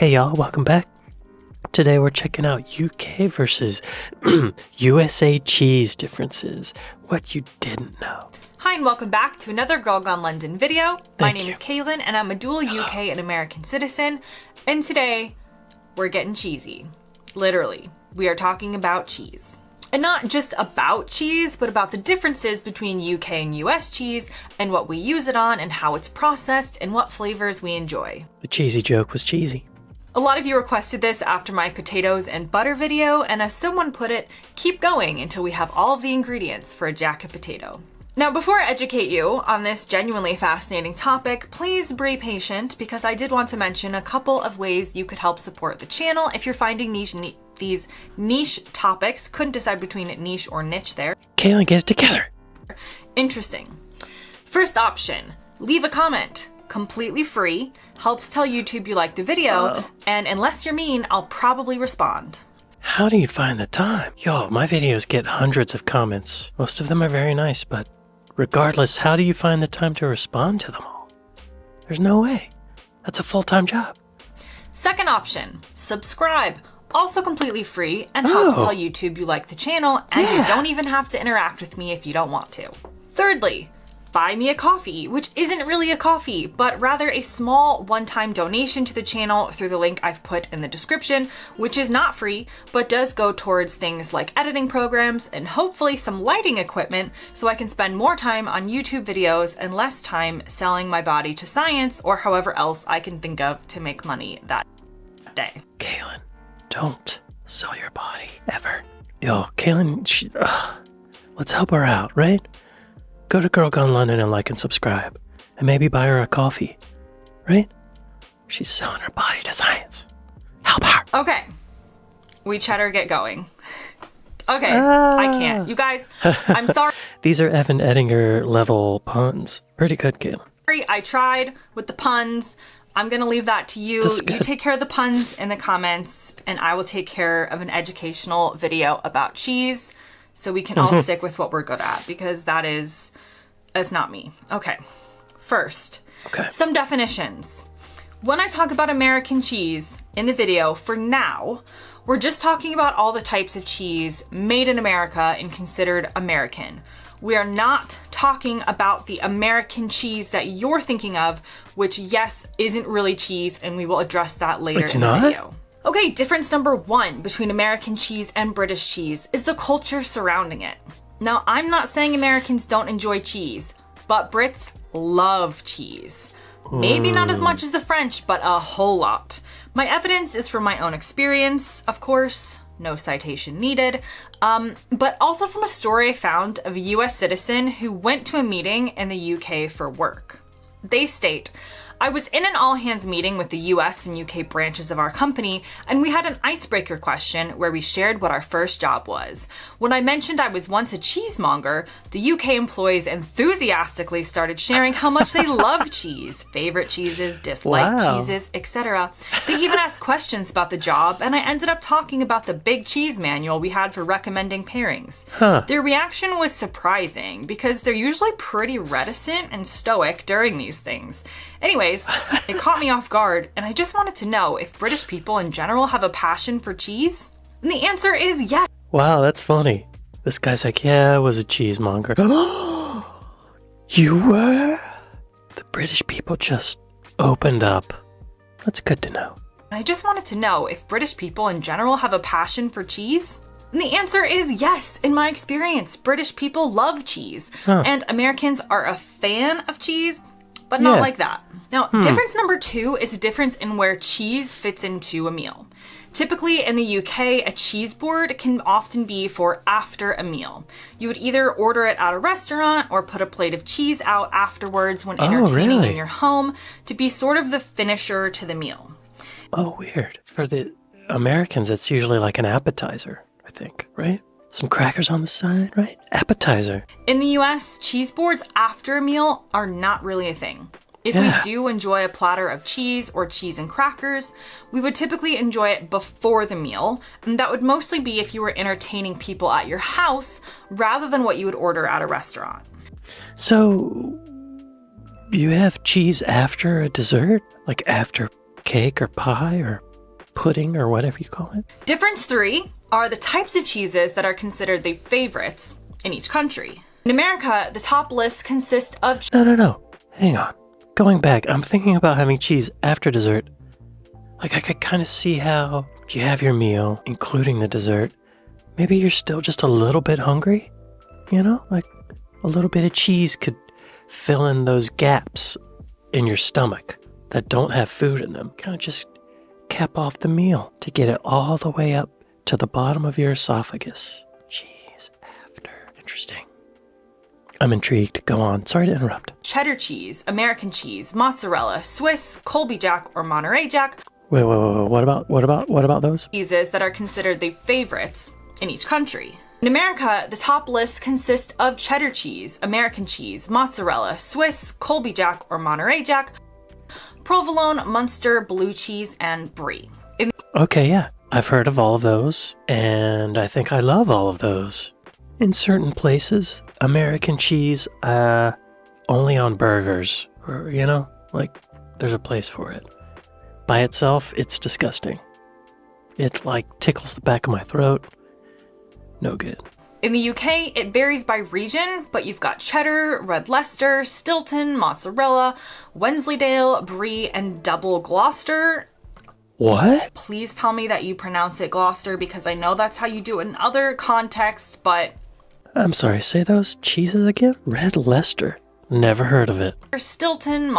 Hey y'all, welcome back. Today we're checking out UK versus USA cheese differences. What you didn't know. Hi and welcome back to another Girl Gone London video. My name is Kaylin and I'm a dual UK and American citizen. And today we're getting cheesy. Literally, we are talking about cheese. And not just about cheese, but about the differences between UK and US cheese and what we use it on and how it's processed and what flavors we enjoy. The cheesy joke was cheesy. A lot of you requested this after my potatoes and butter video, and as someone put it, keep going until we have all of the ingredients for a jacket potato. Now, before I educate you on this genuinely fascinating topic, please be patient because I did want to mention a couple of ways you could help support the channel if you're finding these niche topics. Couldn't decide between niche or niche there. Kaylin, get it together. Interesting. First option, leave a comment. Completely free, helps tell YouTube you like the video, and unless you're mean, I'll probably respond. How do you find the time? Yo, my videos get hundreds of comments. Most of them are very nice, but regardless, how do you find the time to respond to them all? There's no way. That's a full-time job. Second option, subscribe. Also completely free and helps tell YouTube you like the channel, and you don't even have to interact with me if you don't want to. Thirdly, buy me a coffee, which isn't really a coffee, but rather a small one-time donation to the channel through the link I've put in the description, which is not free, but does go towards things like editing programs and hopefully some lighting equipment so I can spend more time on YouTube videos and less time selling my body to science or however else I can think of to make money that day. Kaylin, don't sell your body, ever. Yo, Kaylin, let's help her out, right? Go to Girl Gone London and like and subscribe. And maybe buy her a coffee. Right? She's selling her body to science. Help her! Okay. We Cheddar get going. Okay, I can't. You guys, I'm sorry. These are Evan Ettinger level puns. Pretty good, Kaylin. I tried with the puns. I'm gonna leave that to you. You take care of the puns in the comments, and I will take care of an educational video about cheese. So we can all stick with what we're good at, because that's not me. Okay, first, some definitions. When I talk about American cheese in the video, for now, we're just talking about all the types of cheese made in America and considered American. We are not talking about the American cheese that you're thinking of, which, yes, isn't really cheese, and we will address that later in the video. Okay, difference number one between American cheese and British cheese is the culture surrounding it. Now, I'm not saying Americans don't enjoy cheese, but Brits love cheese. Maybe not as much as the French, but a whole lot. My evidence is from my own experience, of course, no citation needed, but also from a story I found of a US citizen who went to a meeting in the UK for work. They state, I was in an all-hands meeting with the US and UK branches of our company, and we had an icebreaker question where we shared what our first job was. When I mentioned I was once a cheesemonger, the UK employees enthusiastically started sharing how much they love cheese, favorite cheeses, disliked cheeses, etc. They even asked questions about the job, and I ended up talking about the big cheese manual we had for recommending pairings. Their reaction was surprising, because they're usually pretty reticent and stoic during these things. Anyways, it caught me off guard, and I just wanted to know if British people in general have a passion for cheese? And the answer is yes. Wow, that's funny. This guy's like, yeah, I was a cheesemonger. You were? The British people just opened up. That's good to know. I just wanted to know if British people in general have a passion for cheese? And the answer is yes. In my experience, British people love cheese, and Americans are a fan of cheese, but not like that. Now, difference number two is a difference in where cheese fits into a meal. Typically in the UK, a cheese board can often be for after a meal. You would either order it at a restaurant or put a plate of cheese out afterwards when entertaining in your home to be sort of the finisher to the meal. Oh, weird. For the Americans, it's usually like an appetizer, I think, right? Some crackers on the side, right? Appetizer. In the US, cheese boards after a meal are not really a thing. If we do enjoy a platter of cheese or cheese and crackers, we would typically enjoy it before the meal, and that would mostly be if you were entertaining people at your house rather than what you would order at a restaurant. So, you have cheese after a dessert? Like after cake or pie or pudding or whatever you call it. Difference 3 are the types of cheeses that are considered the favorites in each country. In America, the top list consists of... No. Hang on. Going back, I'm thinking about having cheese after dessert. Like, I could kind of see how, if you have your meal, including the dessert, maybe you're still just a little bit hungry. You know? Like, a little bit of cheese could fill in those gaps in your stomach that don't have food in them. Kind of just cap off the meal to get it all the way up to the bottom of your esophagus. Cheese after. Interesting. I'm intrigued. Go on. Sorry to interrupt. Cheddar cheese, American cheese, mozzarella, Swiss, Colby Jack, or Monterey Jack. Wait. What about those? Cheeses that are considered the favorites in each country. In America, the top list consists of cheddar cheese, American cheese, mozzarella, Swiss, Colby Jack, or Monterey Jack, provolone, Munster, blue cheese, and brie. Okay, yeah. I've heard of all of those, and I think I love all of those. In certain places, American cheese, only on burgers, or, you know, like, there's a place for it. By itself, it's disgusting. It, like, tickles the back of my throat. No good. In the UK, it varies by region, but you've got cheddar, red Leicester, Stilton, mozzarella, Wensleydale, brie, and double Gloucester. What? Please tell me that you pronounce it Gloucester, because I know that's how you do it in other contexts, but... I'm sorry, say those cheeses again? Red Leicester. Never heard of it. Stilton,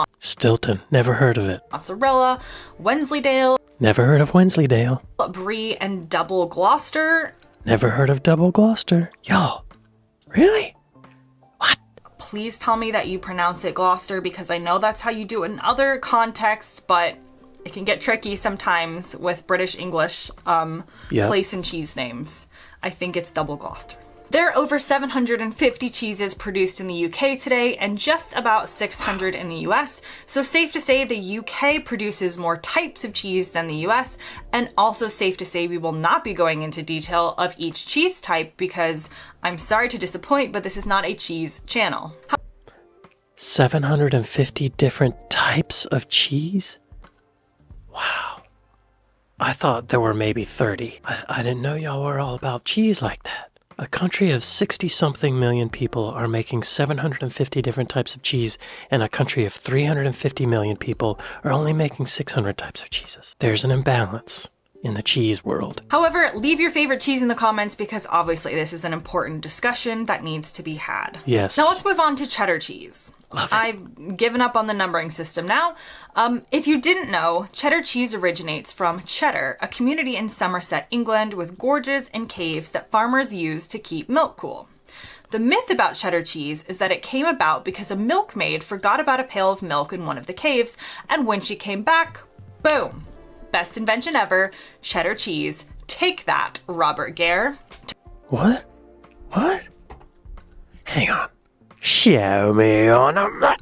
never heard of it. Mozzarella, Wensleydale. Never heard of Wensleydale. Brie and double Gloucester. Never heard of double Gloucester. Y'all, really? What? Please tell me that you pronounce it Gloucester, because I know that's how you do it in other contexts, but it can get tricky sometimes with British English place and cheese names. I think it's double Gloucester. There are over 750 cheeses produced in the UK today and just about 600 in the US, so safe to say the UK produces more types of cheese than the US, and also safe to say we will not be going into detail of each cheese type because I'm sorry to disappoint, but this is not a cheese channel. 750 different types of cheese? Wow. I thought there were maybe 30. I didn't know y'all were all about cheese like that. A country of 60-something million people are making 750 different types of cheese, and a country of 350 million people are only making 600 types of cheeses. There's an imbalance in the cheese world. However, leave your favorite cheese in the comments because obviously this is an important discussion that needs to be had. Yes. Now let's move on to cheddar cheese. Love it. I've given up on the numbering system now. If you didn't know, cheddar cheese originates from Cheddar, a community in Somerset, England, with gorges and caves that farmers use to keep milk cool. The myth about cheddar cheese is that it came about because a milkmaid forgot about a pail of milk in one of the caves, and when she came back, boom. Best invention ever, cheddar cheese. Take that, Robert Gare. What? Hang on. Show me on a map.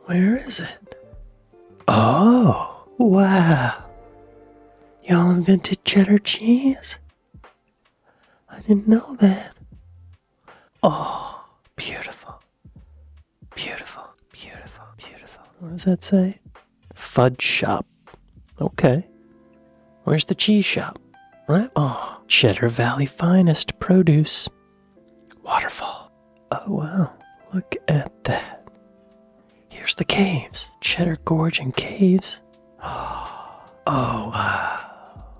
Where is it? Oh, wow. Y'all invented cheddar cheese? I didn't know that. Oh, beautiful. What does that say? Fudge shop. Okay. Where's the cheese shop? Right? Oh, Cheddar Valley finest produce. Waterfall. Oh, wow. Look at that. Here's the caves. Cheddar Gorge and caves. Oh, wow.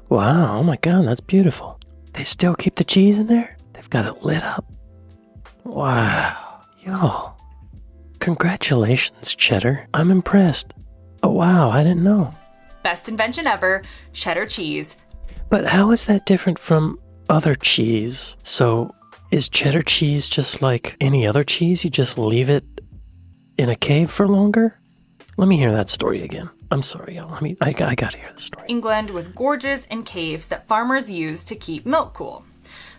Wow, oh my god, that's beautiful. They still keep the cheese in there? They've got it lit up. Wow. Yo. Congratulations, Cheddar. I'm impressed. Oh, wow, I didn't know. Best invention ever, cheddar cheese. But how is that different from other cheese? So, is cheddar cheese just like any other cheese? You just leave it in a cave for longer? Let me hear that story again. I'm sorry, y'all. I gotta hear the story. England, with gorges and caves that farmers use to keep milk cool.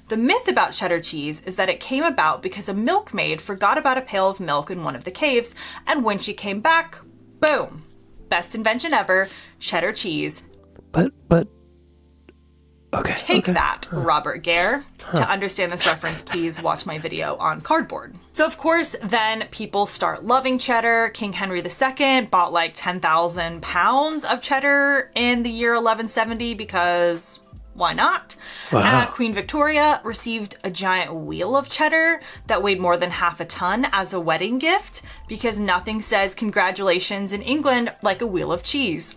The myth about cheddar cheese is that it came about because a milkmaid forgot about a pail of milk in one of the caves, and when she came back, boom. Best invention ever, cheddar cheese. But Okay. Take that, Robert Gare. To understand this reference, please watch my video on cardboard. So of course, then people start loving cheddar. King Henry II bought like 10,000 pounds of cheddar in the year 1170 because why not? Wow. Queen Victoria received a giant wheel of cheddar that weighed more than half a ton as a wedding gift because nothing says congratulations in England like a wheel of cheese.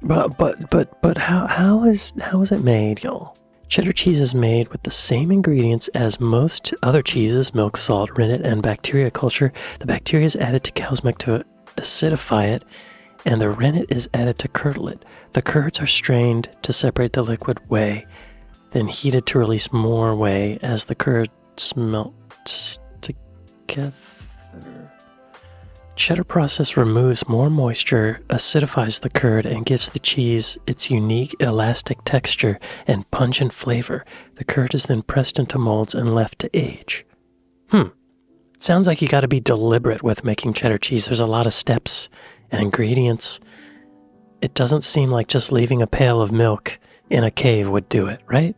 But how is it made, y'all? Cheddar cheese is made with the same ingredients as most other cheeses: milk, salt, rennet, and bacteria culture. The bacteria is added to cow's milk to acidify it, and the rennet is added to curdle it. The curds are strained to separate the liquid whey, then heated to release more whey as the curds melt together. Cheddar process removes more moisture, acidifies the curd, and gives the cheese its unique elastic texture and pungent flavor. The curd is then pressed into molds and left to age. It sounds like you gotta be deliberate with making cheddar cheese. There's a lot of steps and ingredients. It doesn't seem like just leaving a pail of milk in a cave would do it, right?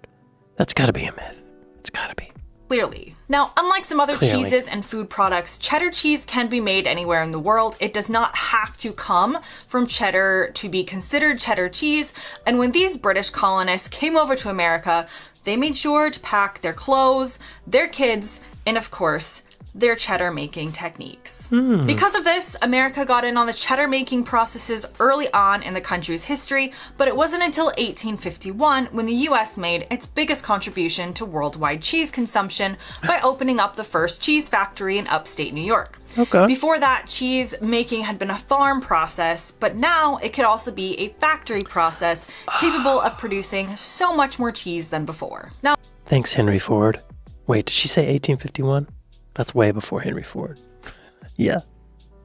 That's gotta be a myth. It's gotta be. Clearly. Now, unlike some other cheeses and food products, cheddar cheese can be made anywhere in the world. It does not have to come from cheddar to be considered cheddar cheese. And when these British colonists came over to America, they made sure to pack their clothes, their kids, and of course, their cheddar making techniques. Because of this, America got in on the cheddar making processes early on in the country's history, but it wasn't until 1851 when the US made its biggest contribution to worldwide cheese consumption by opening up the first cheese factory in upstate New York. Okay. Before that, cheese making had been a farm process, but now it could also be a factory process capable of producing so much more cheese than before. Now, Thanks, Henry Ford. Wait, did she say 1851? That's way before Henry Ford. Yeah.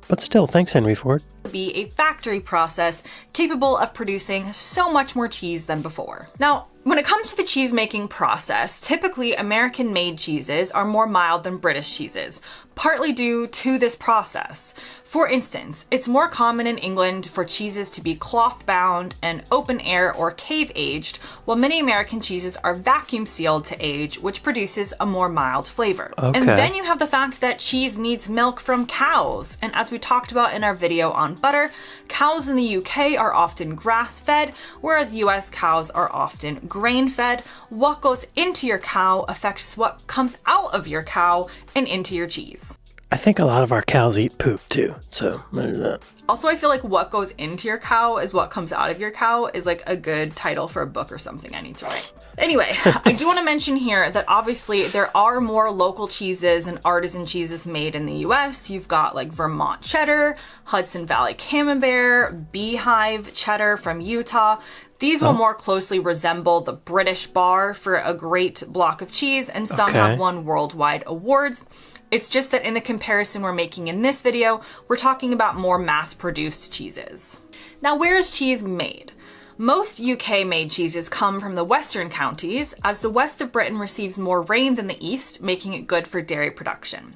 But still, thanks, Henry Ford. Be a factory process capable of producing so much more cheese than before. Now, when it comes to the cheese making process, typically American made cheeses are more mild than British cheeses, partly due to this process. For instance, it's more common in England for cheeses to be cloth bound and open air or cave aged, while many American cheeses are vacuum sealed to age, which produces a more mild flavor. Okay. And then you have the fact that cheese needs milk from cows. And as we talked about in our video on butter, cows in the UK are often grass fed, whereas US cows are often grain fed. What goes into your cow affects what comes out of your cow and into your cheese. I think a lot of our cows eat poop too, so there's that. Also, I feel like what goes into your cow is what comes out of your cow is like a good title for a book or something I need to write. Anyway, I do want to mention here that obviously there are more local cheeses and artisan cheeses made in the US. You've got like Vermont cheddar, Hudson Valley Camembert, Beehive cheddar from Utah. These will more closely resemble the British bar for a great block of cheese, and some have won worldwide awards. It's just that in the comparison we're making in this video, we're talking about more mass-produced cheeses. Now, where is cheese made? Most UK-made cheeses come from the western counties, as the west of Britain receives more rain than the east, making it good for dairy production.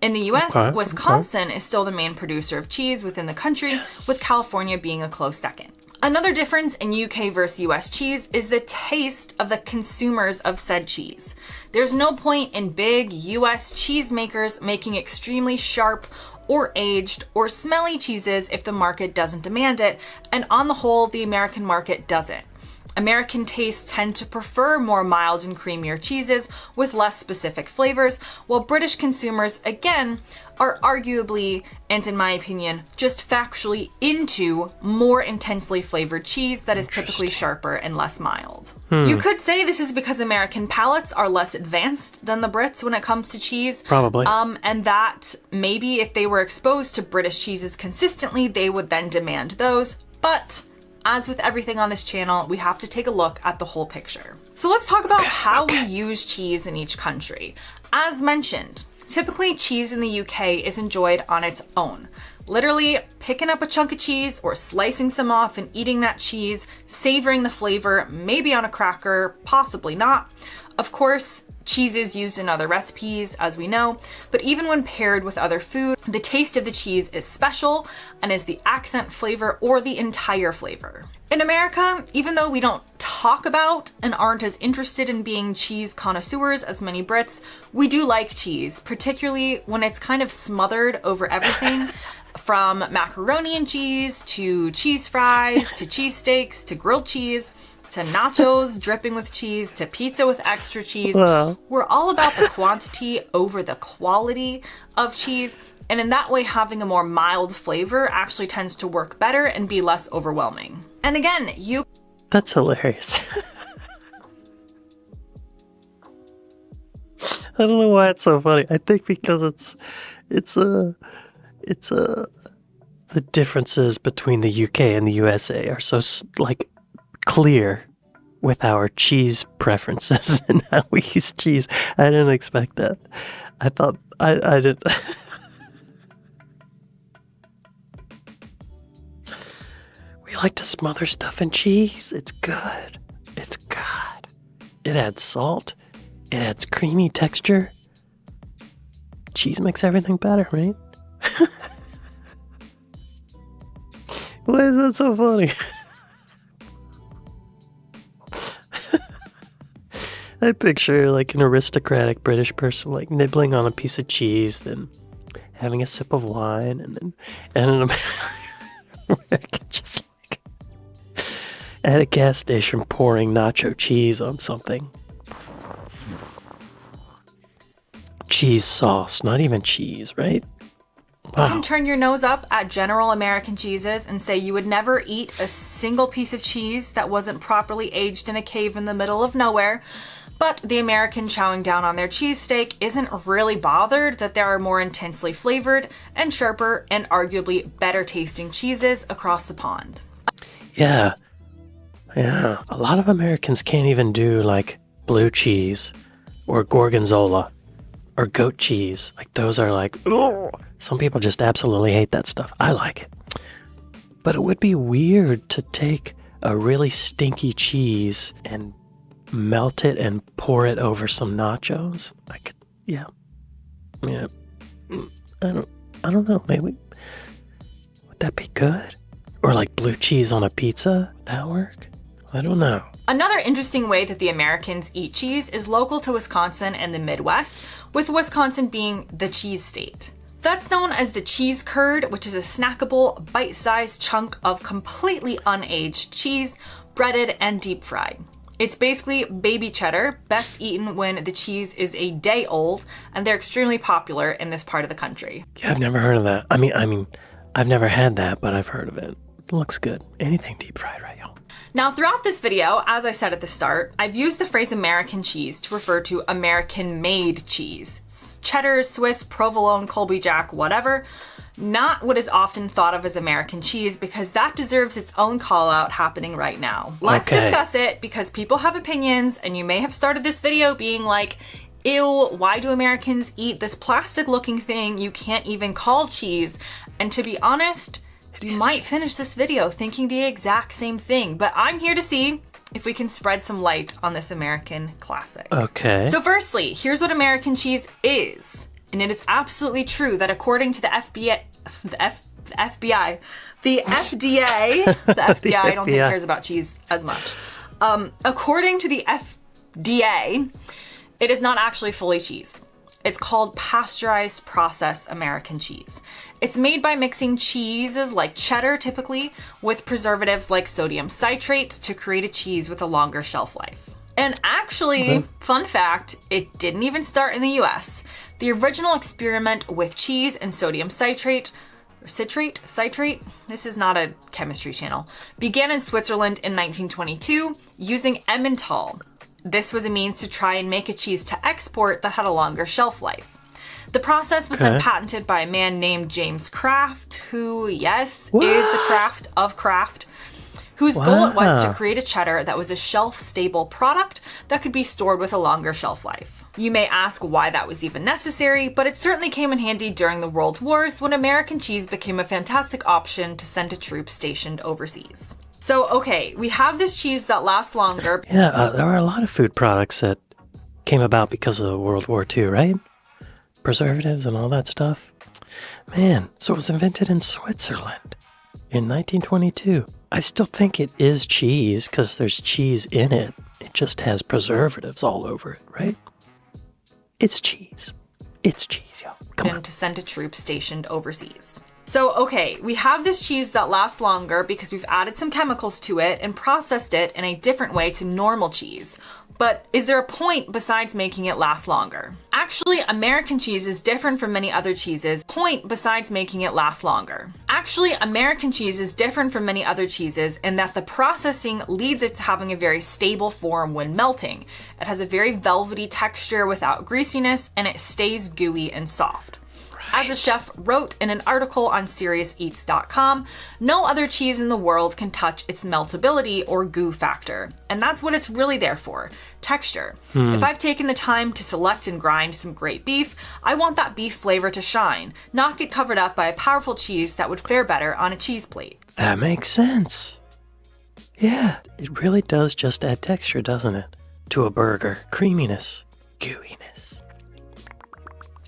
In the US, Wisconsin is still the main producer of cheese within the country, with California being a close second. Another difference in UK versus US cheese is the taste of the consumers of said cheese. There's no point in big US cheesemakers making extremely sharp or aged or smelly cheeses if the market doesn't demand it, and on the whole, the American market doesn't. American tastes tend to prefer more mild and creamier cheeses with less specific flavors, while British consumers, again, are arguably, and in my opinion, just factually into more intensely flavored cheese that is typically sharper and less mild. You could say this is because American palates are less advanced than the Brits when it comes to cheese. Probably. And that maybe if they were exposed to British cheeses consistently, they would then demand those. But as with everything on this channel, we have to take a look at the whole picture. So let's talk about how we use cheese in each country. As mentioned, typically cheese in the UK is enjoyed on its own. Literally picking up a chunk of cheese or slicing some off and eating that cheese, savoring the flavor, maybe on a cracker, possibly not. Of course, cheese is used in other recipes, as we know, but even when paired with other food, the taste of the cheese is special and is the accent flavor or the entire flavor. In America, even though we don't talk talk about and aren't as interested in being cheese connoisseurs as many Brits, we do like cheese, particularly when it's kind of smothered over everything. From macaroni and cheese, to cheese fries, to cheesesteaks, to grilled cheese, to nachos dripping with cheese, to pizza with extra cheese. Well. We're all about the quantity over the quality of cheese. And in that way, having a more mild flavor actually tends to work better and be less overwhelming. And again, you... That's hilarious. I don't know why it's so funny. I think because the differences between the UK and the USA are so like clear with our cheese preferences and how we use cheese. I didn't expect that. I thought I did. We like to smother stuff in cheese. It's good. It's good. It adds salt. It adds creamy texture. Cheese makes everything better, right? Why is that so funny? I picture like an aristocratic British person like nibbling on a piece of cheese, then having a sip of wine, and an American just like at a gas station pouring nacho cheese on something. Cheese sauce, not even cheese, right? Wow. You can turn your nose up at general American cheeses and say you would never eat a single piece of cheese that wasn't properly aged in a cave in the middle of nowhere. But the American chowing down on their cheesesteak isn't really bothered that there are more intensely flavored and sharper and arguably better tasting cheeses across the pond. Yeah. A lot of Americans can't even do like blue cheese or gorgonzola or goat cheese. Like those are like, ugh. Some people just absolutely hate that stuff. I like it. But it would be weird to take a really stinky cheese and melt it and pour it over some nachos. I could, yeah. I don't know. Maybe would that be good? Or like blue cheese on a pizza? Would that work? I don't know. Another interesting way that the Americans eat cheese is local to Wisconsin and the Midwest, with Wisconsin being the cheese state. That's known as the cheese curd, which is a snackable, bite-sized chunk of completely unaged cheese, breaded and deep fried. It's basically baby cheddar, best eaten when the cheese is a day old, and they're extremely popular in this part of the country. Yeah, I've never heard of that. I mean, I've never had that, but I've heard of it. It looks good. Anything deep fried, right, y'all? Now, throughout this video, as I said at the start, I've used the phrase American cheese to refer to American-made cheese. Cheddar, Swiss, provolone, Colby Jack, whatever. Not what is often thought of as American cheese, because that deserves its own call out happening right now. Let's discuss it, because people have opinions, and you may have started this video being like, ew, why do Americans eat this plastic looking thing you can't even call cheese? And to be honest, you might finish this video thinking the exact same thing, but I'm here to see if we can spread some light on this American classic. Okay. So firstly, here's what American cheese is. And it is absolutely true that according to the FBI, the FDA, the FBI, I don't think cares about cheese as much. According to the FDA, it is not actually fully cheese. It's called pasteurized process American cheese. It's made by mixing cheeses like cheddar typically with preservatives like sodium citrate to create a cheese with a longer shelf life. And actually, fun fact, it didn't even start in the US. The original experiment with cheese and sodium citrate, this is not a chemistry channel, began in Switzerland in 1922 using Emmental. This was a means to try and make a cheese to export that had a longer shelf life. The process was then patented by a man named James Kraft, who, yes, is the Kraft of Kraft, whose goal it was to create a cheddar that was a shelf-stable product that could be stored with a longer shelf life. You may ask why that was even necessary, but it certainly came in handy during the World Wars when American cheese became a fantastic option to send to troops stationed overseas. So, okay, we have this cheese that lasts longer. Yeah, there were a lot of food products that came about because of World War II, right? Preservatives and all that stuff. Man, so it was invented in Switzerland in 1922. I still think it is cheese because there's cheese in it. It just has preservatives all over it, right? It's cheese. It's cheese, y'all. Come on. To send to troops stationed overseas. So, okay, we have this cheese that lasts longer because we've added some chemicals to it and processed it in a different way to normal cheese. But is there a point besides making it last longer? Actually, American cheese is different from many other cheeses. Point besides making it last longer. Actually, American cheese is different from many other cheeses in that the processing leads it to having a very stable form when melting. It has a very velvety texture without greasiness, and it stays gooey and soft. As a chef wrote in an article on SeriousEats.com, no other cheese in the world can touch its meltability or goo factor. And that's what it's really there for, texture. If I've taken the time to select and grind some great beef, I want that beef flavor to shine, not get covered up by a powerful cheese that would fare better on a cheese plate. That makes sense. Yeah, it really does just add texture, doesn't it? To a burger. Creaminess. Gooiness.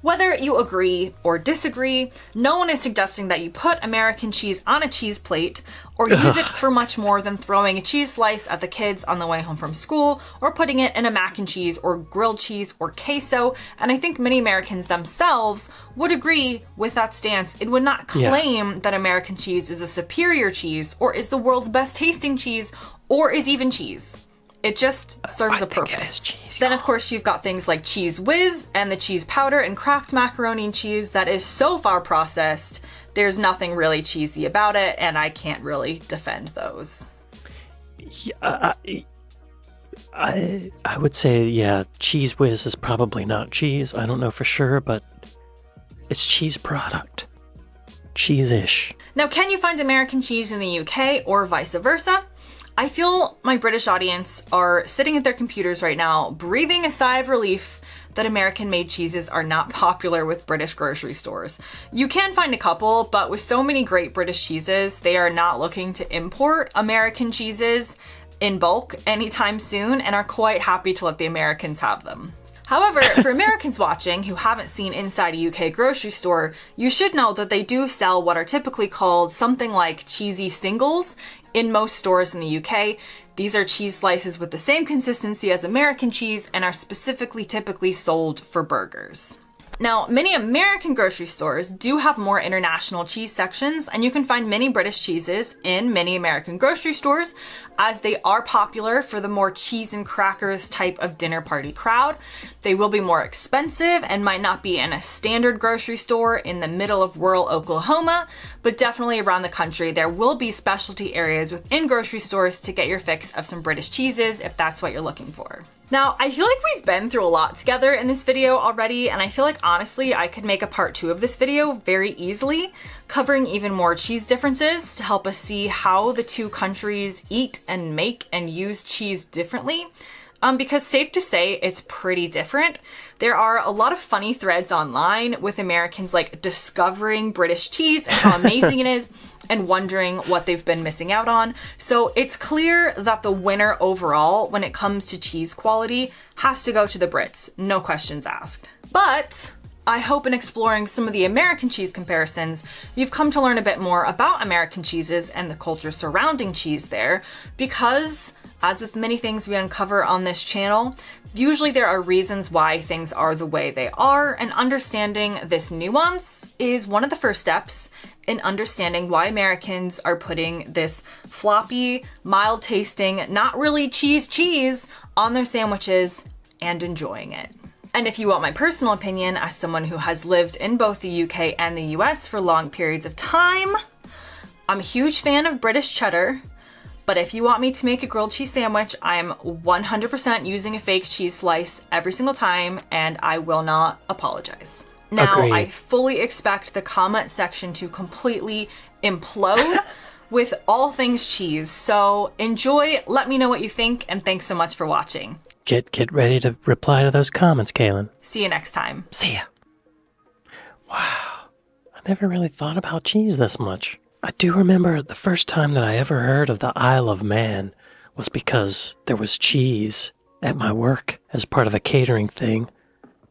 Whether you agree or disagree, no one is suggesting that you put American cheese on a cheese plate or use it for much more than throwing a cheese slice at the kids on the way home from school or putting it in a mac and cheese or grilled cheese or queso. And I think many Americans themselves would agree with that stance. It would not claim that American cheese is a superior cheese or is the world's best tasting cheese or is even cheese. It just serves a purpose. It is cheese, then, of course, you've got things like Cheese Whiz and the cheese powder and Kraft macaroni and cheese that is so far processed, there's nothing really cheesy about it, and I can't really defend those. Yeah, I would say, yeah, Cheese Whiz is probably not cheese. I don't know for sure, but it's cheese product. Cheese-ish. Now, can you find American cheese in the UK or vice versa? I feel my British audience are sitting at their computers right now, breathing a sigh of relief that American-made cheeses are not popular with British grocery stores. You can find a couple, but with so many great British cheeses, they are not looking to import American cheeses in bulk anytime soon and are quite happy to let the Americans have them. However, for Americans watching who haven't seen inside a UK grocery store, you should know that they do sell what are typically called something like cheesy singles in most stores in the UK. These are cheese slices with the same consistency as American cheese and are specifically typically sold for burgers. Now, many American grocery stores do have more international cheese sections, and you can find many British cheeses in many American grocery stores, as they are popular for the more cheese and crackers type of dinner party crowd. They will be more expensive and might not be in a standard grocery store in the middle of rural Oklahoma, but definitely around the country there will be specialty areas within grocery stores to get your fix of some British cheeses if that's what you're looking for. Now, I feel like we've been through a lot together in this video already, and I feel like honestly I could make a part 2 of this video very easily, covering even more cheese differences to help us see how the two countries eat and make and use cheese differently. Because safe to say, it's pretty different. There are a lot of funny threads online with Americans like discovering British cheese and how amazing it is and wondering what they've been missing out on. So it's clear that the winner overall when it comes to cheese quality has to go to the Brits, no questions asked. But I hope in exploring some of the American cheese comparisons, you've come to learn a bit more about American cheeses and the culture surrounding cheese there, because as with many things we uncover on this channel, usually there are reasons why things are the way they are, and understanding this nuance is one of the first steps in understanding why Americans are putting this floppy, mild-tasting, not really cheese on their sandwiches and enjoying it. And if you want my personal opinion as someone who has lived in both the UK and the US for long periods of time, I'm a huge fan of British cheddar. But if you want me to make a grilled cheese sandwich, I'm 100% using a fake cheese slice every single time, and I will not apologize. Now, Agreed. I fully expect the comment section to completely implode with all things cheese. So enjoy, let me know what you think, and thanks so much for watching. Get ready to reply to those comments, Kaylin. See you next time. See ya. Wow. I never really thought about cheese this much. I do remember the first time that I ever heard of the Isle of Man was because there was cheese at my work as part of a catering thing,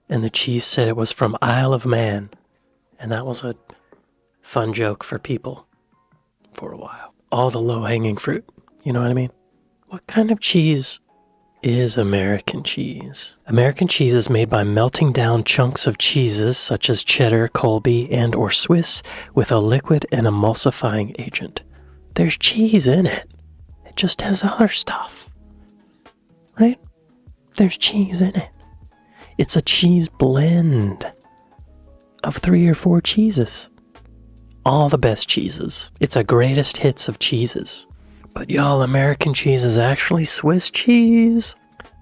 and the cheese said it was from Isle of Man, and that was a fun joke for people for a while. all the low-hanging fruit. You know what I mean? What kind of cheese is American cheese? American cheese is made by melting down chunks of cheeses such as cheddar, Colby, and or Swiss with a liquid and emulsifying agent. There's cheese in it. It just has other stuff. Right? There's cheese in it. It's a cheese blend of 3 or 4 cheeses. All the best cheeses. It's a greatest hits of cheeses. But y'all, American cheese is actually Swiss cheese.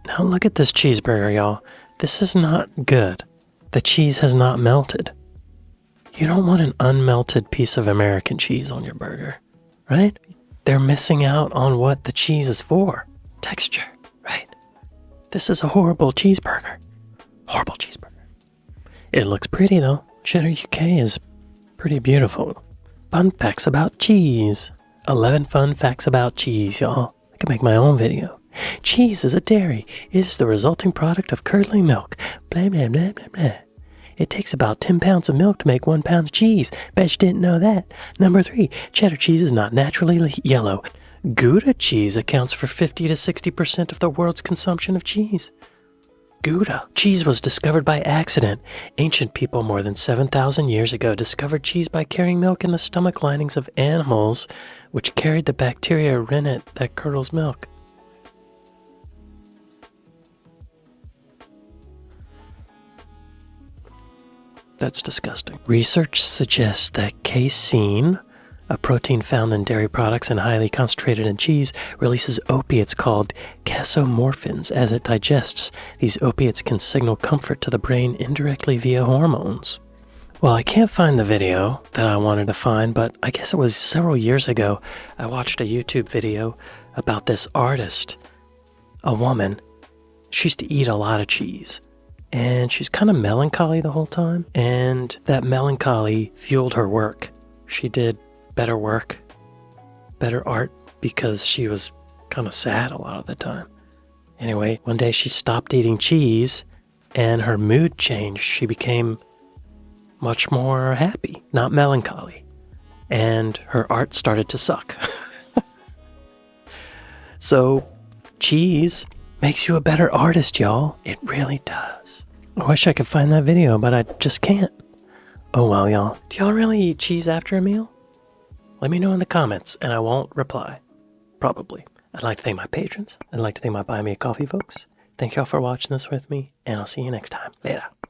Now look at this cheeseburger, y'all. This is not good. The cheese has not melted. You don't want an unmelted piece of American cheese on your burger, right? They're missing out on what the cheese is for. Texture, right? This is a horrible cheeseburger. Horrible cheeseburger. It looks pretty though. Cheddar UK is pretty beautiful. Fun facts about cheese. 11 fun facts about cheese, y'all. I can make my own video. Cheese is a dairy. It is the resulting product of curdling milk. Blah, blah, blah, blah, blah. It takes about 10 pounds of milk to make 1 pound of cheese. Bet you didn't know that. Number 3, cheddar cheese is not naturally yellow. Gouda cheese accounts for 50 to 60% of the world's consumption of cheese. Gouda. Cheese was discovered by accident. Ancient people more than 7,000 years ago discovered cheese by carrying milk in the stomach linings of animals, which carried the bacteria rennet that curdles milk. That's disgusting. Research suggests that casein, a protein found in dairy products and highly concentrated in cheese, releases opiates called casomorphins as it digests. These opiates can signal comfort to the brain indirectly via hormones. Well, I can't find the video that I wanted to find, but I guess it was several years ago. I watched a YouTube video about this artist, a woman. She used to eat a lot of cheese, and she's kind of melancholy the whole time, and that melancholy fueled her work. She did better work, better art, because she was kind of sad a lot of the time. Anyway, one day she stopped eating cheese and her mood changed. She became much more happy, not melancholy. And her art started to suck. So, cheese makes you a better artist, y'all. It really does. I wish I could find that video, but I just can't. Oh well, y'all. Do y'all really eat cheese after a meal? Let me know in the comments, and I won't reply. Probably. I'd like to thank my patrons. I'd like to thank my Buy Me a Coffee folks. Thank y'all for watching this with me, and I'll see you next time. Later.